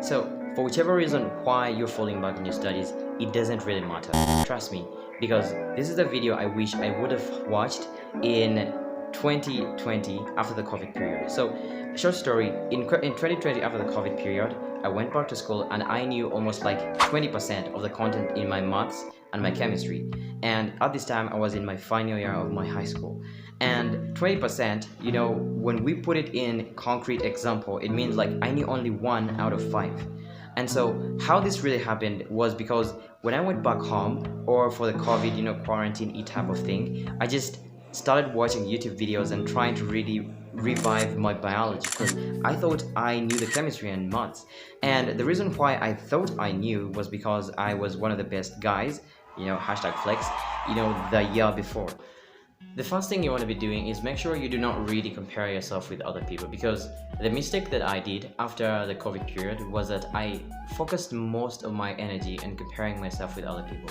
So, for whichever reason why you're falling back in your studies, it doesn't really matter. Trust me, because this is the video I wish I would have watched in 2020 after the COVID period. So, short story, in 2020 after the COVID period, I went back to school and I knew almost like 20% of the content in my maths and my chemistry. And at this time, I was in my final year of my high school. And 20%, when we put it in concrete example, it means like I knew only 1 out of 5. And so how this really happened was because when I went back home or for the COVID, quarantine type of thing, I just started watching YouTube videos and trying to really revive my biology because I thought I knew the chemistry and maths. And the reason why I thought I knew was because I was one of the best guys, hashtag flex, the year before. The first thing you want to be doing is make sure you do not really compare yourself with other people, because the mistake that I did after the COVID period was that I focused most of my energy in comparing myself with other people.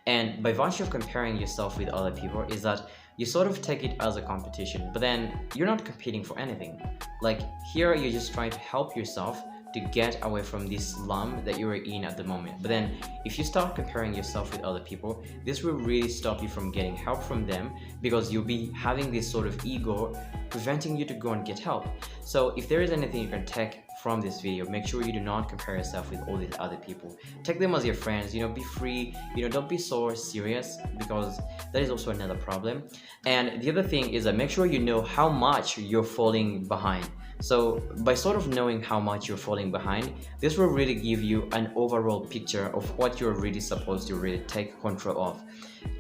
And by virtue of comparing yourself with other people is that you sort of take it as a competition, but then you're not competing for anything. Like here, you're just trying to help yourself to get away from this slum that you're in at the moment. But then if you start comparing yourself with other people, this will really stop you from getting help from them, because you'll be having this sort of ego preventing you to go and get help. So if there is anything you can take from this video, make sure you do not compare yourself with all these other people. Take them as your friends, be free, don't be so serious, because that is also another problem. And the other thing is that make sure you know how much you're falling behind. So by sort of knowing how much you're falling behind, this will really give you an overall picture of what you're really supposed to really take control of,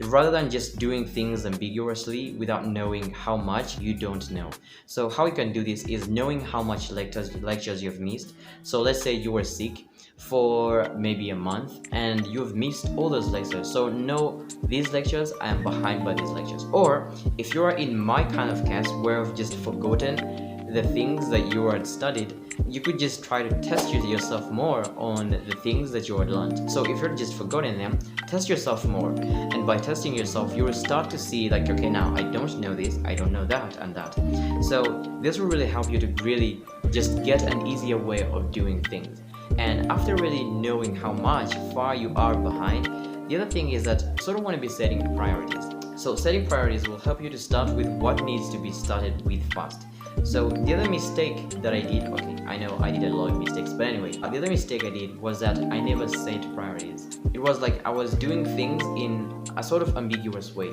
rather than just doing things ambiguously without knowing how much you don't know. So how you can do this is knowing how much lectures you've missed. So let's say you were sick for maybe a month and you've missed all those lectures. So know these lectures, I am behind by these lectures. Or if you are in my kind of case where I've just forgotten the things that you had studied, you could just try to test yourself more on the things that you had learned. So if you're just forgetting them, test yourself more. And by testing yourself, you will start to see like, okay, now I don't know this, I don't know that and that. So this will really help you to really just get an easier way of doing things. And after really knowing how much far you are behind, the other thing is that you sort of want to be setting priorities. So setting priorities will help you to start with what needs to be started with first. So the other mistake that I did, okay, I know I did a lot of mistakes, but anyway, the other mistake I did was that I never set priorities. It was like I was doing things in a sort of ambiguous way,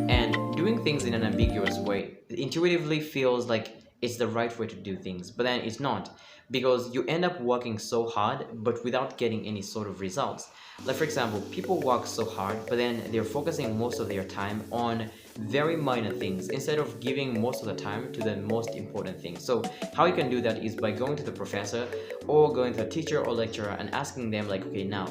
and doing things in an ambiguous way intuitively feels like it's the right way to do things, but then it's not, because you end up working so hard but without getting any sort of results. Like for example, people work so hard but then they're focusing most of their time on very minor things instead of giving most of the time to the most important things. So how you can do that is by going to the professor or going to a teacher or lecturer and asking them like, okay, now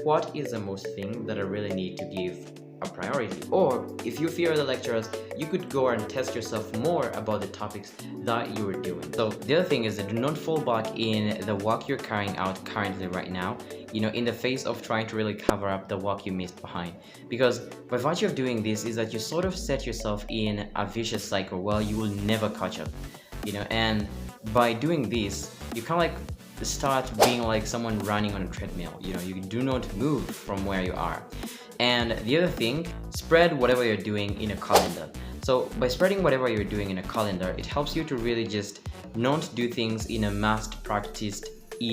what is the most thing that I really need to give a priority? Or if you fear the lecturers, you could go and test yourself more about the topics that you are doing. So the other thing is that do not fall back in the work you're carrying out currently right now, in the face of trying to really cover up the work you missed behind. Because by virtue of doing this is that you sort of set yourself in a vicious cycle where you will never catch up, and by doing this, you kind of like start being like someone running on a treadmill. You do not move from where you are. And the other thing, spread whatever you're doing in a calendar. So by spreading whatever you're doing in a calendar, it helps you to really just not do things in a massed practiced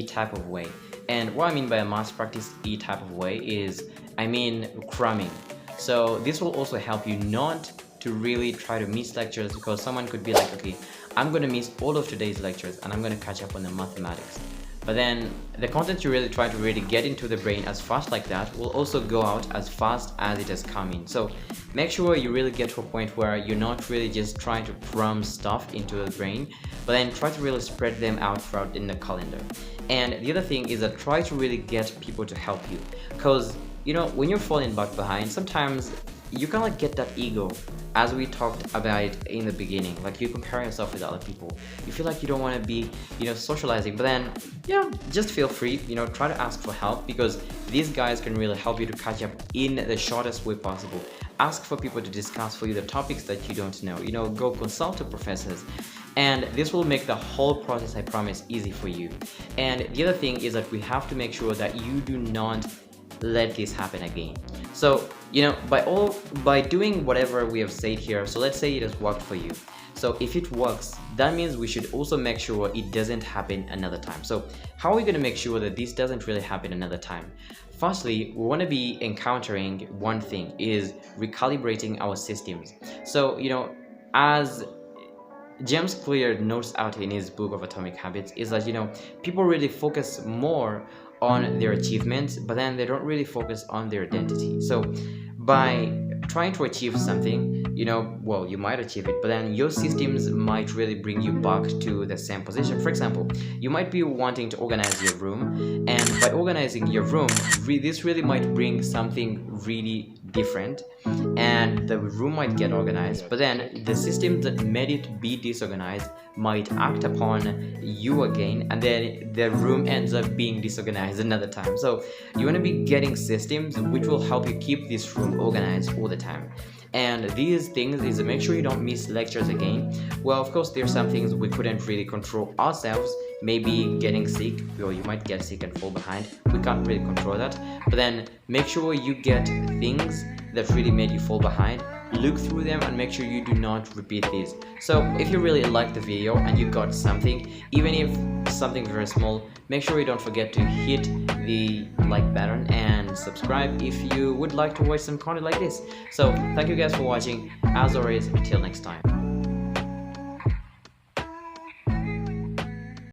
type of way. And what I mean by a mass practiced type of way is, I mean cramming. So this will also help you not to really try to miss lectures, because someone could be like, okay, I'm going to miss all of today's lectures and I'm going to catch up on the mathematics. But then the content you really try to really get into the brain as fast like that will also go out as fast as it has come in. So make sure you really get to a point where you're not really just trying to cram stuff into the brain, but then try to really spread them out throughout in the calendar. And the other thing is that try to really get people to help you, because when you're falling back behind, sometimes you kind of like get that ego, as we talked about it in the beginning. Like you compare yourself with other people, you feel like you don't want to be socializing, but then just feel free, try to ask for help, because these guys can really help you to catch up in the shortest way possible. Ask for people to discuss for you the topics that you don't know, go consult the professors. and this will make the whole process, I promise, easy for you. And the other thing is that we have to make sure that you do not let this happen again. So by doing whatever we have said here, so let's say it has worked for you. So if it works, that means we should also make sure it doesn't happen another time. So how are we going to make sure that this doesn't really happen another time? Firstly, we want to be encountering one thing, is recalibrating our systems. So as James Clear notes out in his book of Atomic Habits, is that people really focus more on their achievements, but then they don't really focus on their identity. So by trying to achieve something, well, you might achieve it, but then your systems might really bring you back to the same position. For example, you might be wanting to organize your room, and by organizing your room, this really might bring something really different, and the room might get organized, but then the systems that made it be disorganized might act upon you again, and then the room ends up being disorganized another time. So you want to be getting systems which will help you keep this room organized all the time. And these things is to make sure you don't miss lectures again. Well, of course, there's some things we couldn't really control ourselves, maybe getting sick, or you might get sick and fall behind. We can't really control that, but then make sure you get things that really made you fall behind, look through them, and make sure you do not repeat these. So if you really liked the video and you got something, even if something very small, make sure you don't forget to hit the like button and subscribe if you would like to watch some content like this. So thank you guys for watching. As always, until next time.